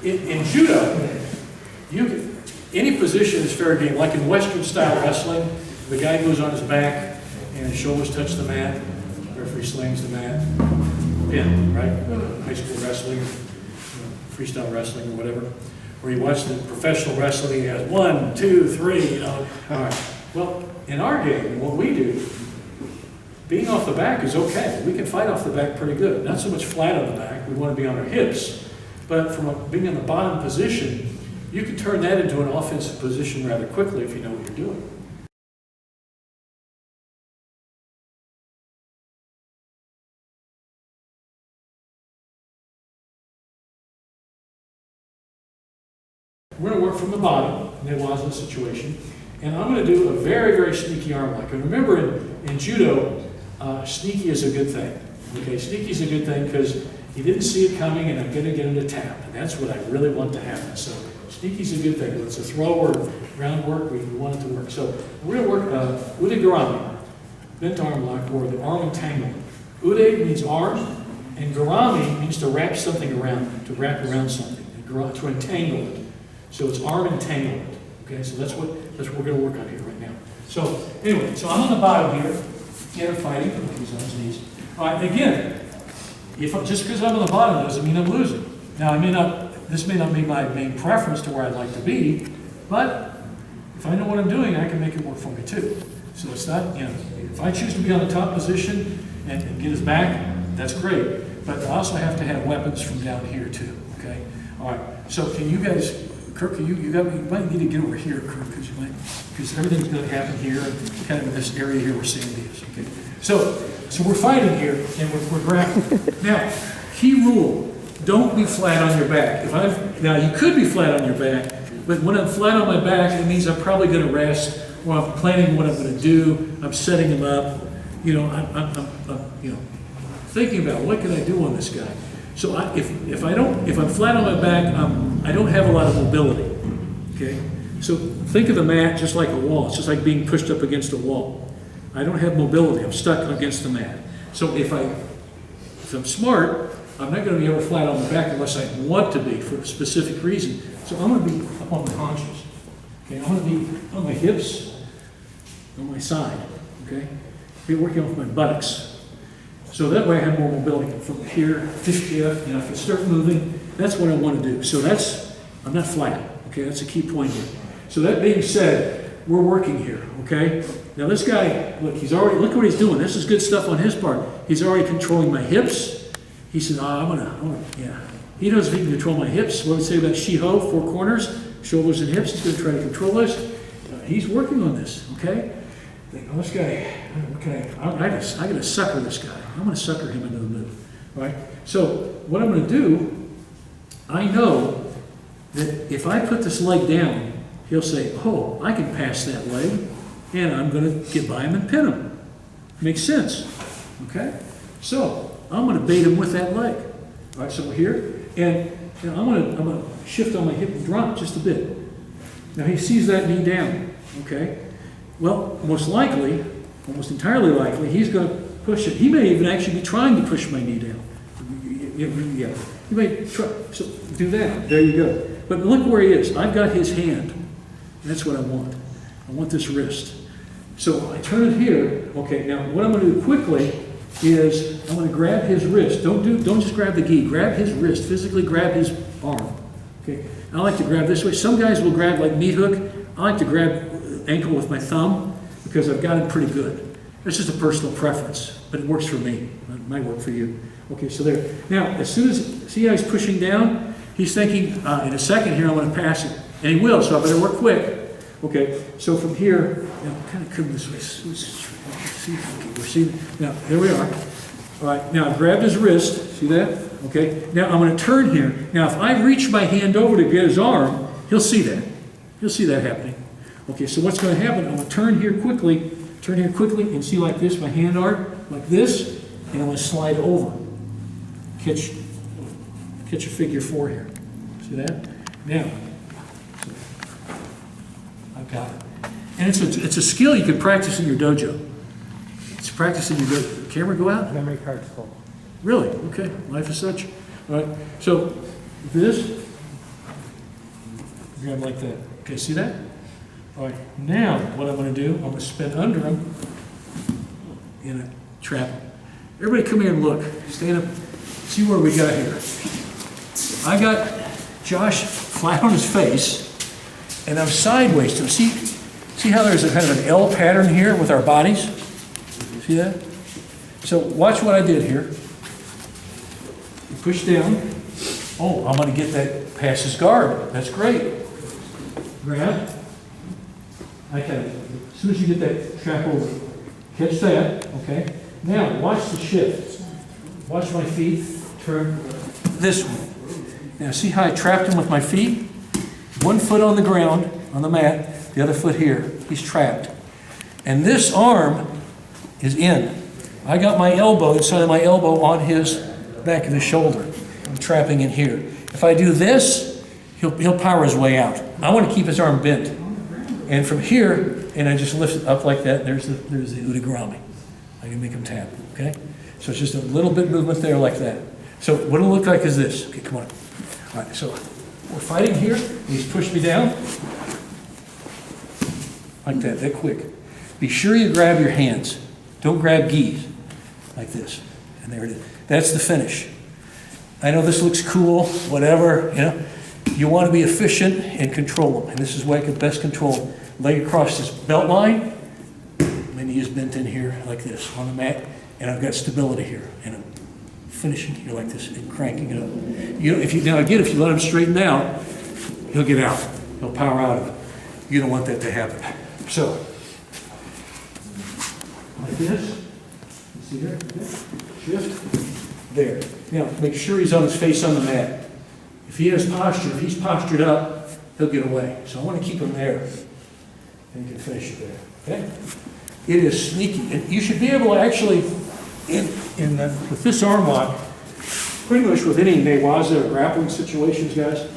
in Judo, any position is fair game. Like in Western style wrestling, the guy goes on his back and his shoulders touch the mat, the referee slams the mat, pin, right? High school wrestling, freestyle wrestling or whatever. Or you watch the professional wrestling, he has 1, 2, 3, All right. Well, in our game, what we do, being off the back is okay. We can fight off the back pretty good. Not so much flat on the back. We want to be on our hips. But from being in the bottom position, you can turn that into an offensive position rather quickly if you know what you're doing. We're going to work from the bottom, in the Waza situation, and I'm going to do a very, very sneaky arm lock. And remember, in Judo, sneaky is a good thing. Okay, sneaky is a good thing because he didn't see it coming, and I'm going to get him to tap, and that's what I really want to happen. So sneaky is a good thing. Whether it's a throw or ground work, we want it to work. So we're going to work Ude Garami, bent arm lock, or the arm entanglement. Ude means arm, and Garami means to wrap something around, to wrap around something, to entangle it. So it's arm entanglement. Okay, so that's what we're going to work on here right now. So anyway, so I'm on the bottom here. Again, fighting. He's on his knees. All right, again, just because I'm on the bottom doesn't mean I'm losing. Now, this may not be my main preference to where I'd like to be, but if I know what I'm doing, I can make it work for me too. So it's not, if I choose to be on the top position and get his back, that's great. But I also have to have weapons from down here too. Okay. All right. So can you guys? Kirk, you might need to get over here, Kirk, because everything's going to happen here, kind of in this area here where Sandy is. Okay, so we're fighting here, and we're grappling. Now, key rule: don't be flat on your back. Now you could be flat on your back, but when I'm flat on my back, it means I'm probably going to rest, or I'm planning what I'm going to do. I'm setting him up. I'm thinking about what can I do on this guy. So if I'm flat on my back, I don't have a lot of mobility. Okay, so think of the mat just like a wall. It's just like being pushed up against a wall. I don't have mobility. I'm stuck against the mat. So if I'm smart, I'm not going to be ever flat on my back unless I want to be for a specific reason. So I'm going to be up on my haunches. Okay, I'm going to be on my hips, on my side. Okay, be working off my buttocks. So that way I have more mobility from here to here, I can start moving. That's what I want to do. So I'm not flat, okay? That's a key point here. So that being said, we're working here, okay? Now this guy, look what he's doing. This is good stuff on his part. He's already controlling my hips. He said, He knows if he can control my hips. What would say about Shiho, 4 corners, shoulders and hips. He's going to try to control this. He's working on this, okay? This guy, okay, I got to sucker this guy. I'm going to sucker him into the move, right? So what I'm going to do, I know that if I put this leg down, he'll say, oh, I can pass that leg, and I'm going to get by him and pin him. Makes sense, okay? So I'm going to bait him with that leg. All right, so we're here, and I'm going to shift on my hip and drop just a bit. Now he sees that knee down, okay? Well, most likely, almost entirely likely, he's going to push it. He may even actually be trying to push my knee down. Yeah, he may try. So do that. There you go. But look where he is. I've got his hand. That's what I want. I want this wrist. So I turn it here. Okay. Now what I'm going to do quickly is I'm going to grab his wrist. Don't just grab the gi. Grab his wrist. Physically grab his arm. Okay. I like to grab this way. Some guys will grab like meat hook. I like to grab ankle with my thumb because I've got it pretty good. It's just a personal preference, but it works for me. It might work for you. Okay, so there. Now, as soon as, see how he's pushing down? He's thinking, in a second here, I want to pass it. And he will, so I better work quick. Okay, so from here, kind of come this way. We're seeing, now, there we are. All right, now I've grabbed his wrist. See that? Okay, now I'm going to turn here. Now, if I reach my hand over to get his arm, he'll see that. He'll see that happening. Okay, so what's going to happen? I'm going to turn here quickly, and see like this, my hand arm, like this, and I'm going to slide over. Catch a figure 4 here. See that? Now, I've got it. And it's a skill you can practice in your dojo. It's practicing your dojo. The camera go out? Memory card's full. Really? Okay. Life is such. All right. So this, Grab them like that. Okay, see that? All right, now what I'm going to do, I'm going to spin under them in a trap. Everybody come here and look. Stand up. See where we got here. I got Josh flat on his face, and I'm sideways to him. See how there's a kind of an L pattern here with our bodies? See that? So watch what I did here. You push down. Oh, I'm going to get that past his guard. That's great. Grab. I can, as soon as you get that trap over, catch that, okay? Now, watch the shift. Watch my feet turn this way. Now, see how I trapped him with my feet? One foot on the ground, on the mat, the other foot here. He's trapped. And this arm is in. I got my elbow, inside of my elbow, on his back of his shoulder. I'm trapping in here. If I do this, he'll power his way out. I want to keep his arm bent. And from here, and I just lift it up like that, there's the Ude Garami. I can make him tap, okay? So it's just a little bit movement there like that. So what it'll look like is this. Okay, come on. All right, so we're fighting here. He's pushed me down. Like that quick. Be sure you grab your hands. Don't grab gis. Like this. And there it is. That's the finish. I know this looks cool, whatever, you know. You want to be efficient and control them. And this is where I can best control them. Leg across this belt line. My knee is bent in here like this on the mat. And I've got stability here. And I'm finishing here like this and cranking it up. You know, if you let him straighten out, he'll get out. He'll power out of it. You don't want that to happen. So, like this. See here? Shift. There. Now, make sure he's on his face on the mat. If he has posture, if he's postured up, he'll get away. So I want to keep him there. And you can finish it there. Okay? It is sneaky. And you should be able to actually, with this arm lock, pretty much with any newaza or grappling situations, guys,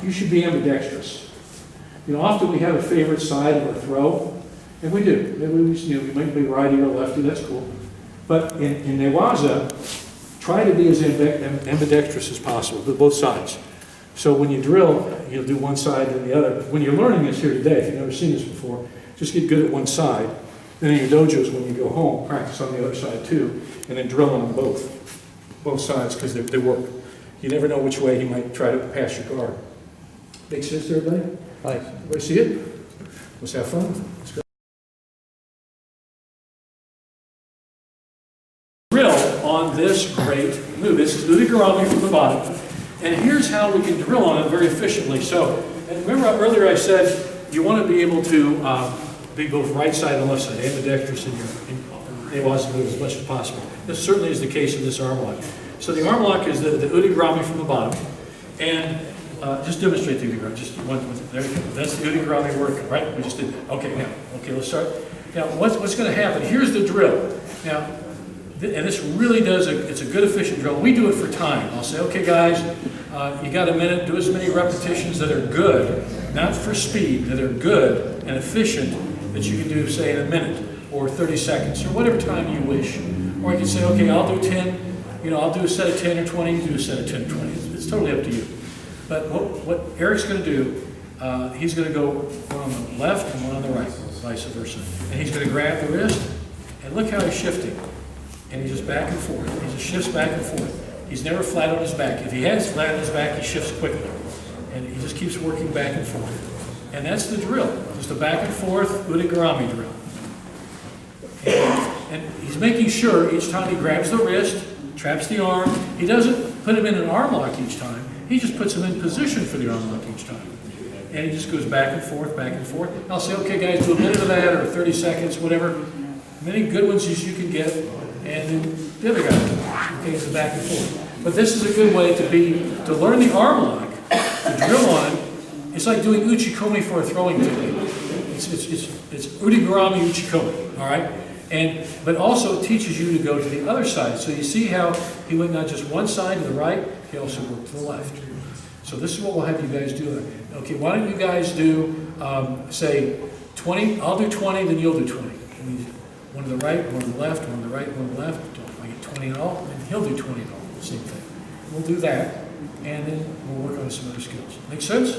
you should be ambidextrous. You know, often we have a favorite side of our throw, and we do. We might be righty or lefty, that's cool. But in newaza, try to be as ambidextrous as possible, do both sides. So when you drill, you'll do one side and the other. When you're learning this here today, if you've never seen this before, just get good at one side. Then in your dojos, when you go home, practice on the other side too, and then drill on both sides, because they work. You never know which way he might try to pass your guard. Make sense to everybody? Right. Everybody see it? Let's have fun. Let's go. Drill on this great move. This is Ude Garami from the bottom. And here's how we can drill on it very efficiently. So, and remember earlier I said you want to be able to be both right side and left side, ambidextrous in your newaza move as much as possible. This certainly is the case in this arm lock. So the arm lock is the Ude Garami from the bottom. And just demonstrate the Ude Garami. Just one, there you go. That's the Ude Garami working, right? We just did that. Okay, now, let's start. Now, what's going to happen? Here's the drill. Now, and this really does, it's a good efficient drill. We do it for time. I'll say, okay guys, you got a minute, do as many repetitions that are good, not for speed, that are good and efficient that you can do, say, in a minute or 30 seconds or whatever time you wish. Or you can say, okay, I'll do 10, I'll do a set of 10 or 20, you do a set of 10 or 20. It's totally up to you. But what Eric's going to do, he's going to go one on the left and one on the right, vice versa. And he's going to grab the wrist, and look how he's shifting. And he's just back and forth. He just shifts back and forth. He's never flat on his back. If he has flat on his back, he shifts quickly. And he just keeps working back and forth. And that's the drill. Just a back and forth Ude Garami drill. And he's making sure each time he grabs the wrist, traps the arm, he doesn't put him in an arm lock each time. He just puts him in position for the arm lock each time. And he just goes back and forth, back and forth. And I'll say, okay guys, do a minute of that or 30 seconds, whatever. Many good ones as you can get. And then the other guy, okay, it's a back and forth. But this is a good way to learn the arm lock, to drill on it. It's like doing uchikomi for a throwing technique. It's Ude Garami uchikomi, all right? But also it teaches you to go to the other side. So you see how he went not just one side to the right, he also worked to the left. So this is what we'll have you guys do. Okay, why don't you guys do, say, 20, I'll do 20, then you'll do 20. One to the right, one to the left, one to the right, one to the left. I get 20 in all, and he'll do 20 in all. Same thing. We'll do that, and then we'll work on some other skills. Make sense?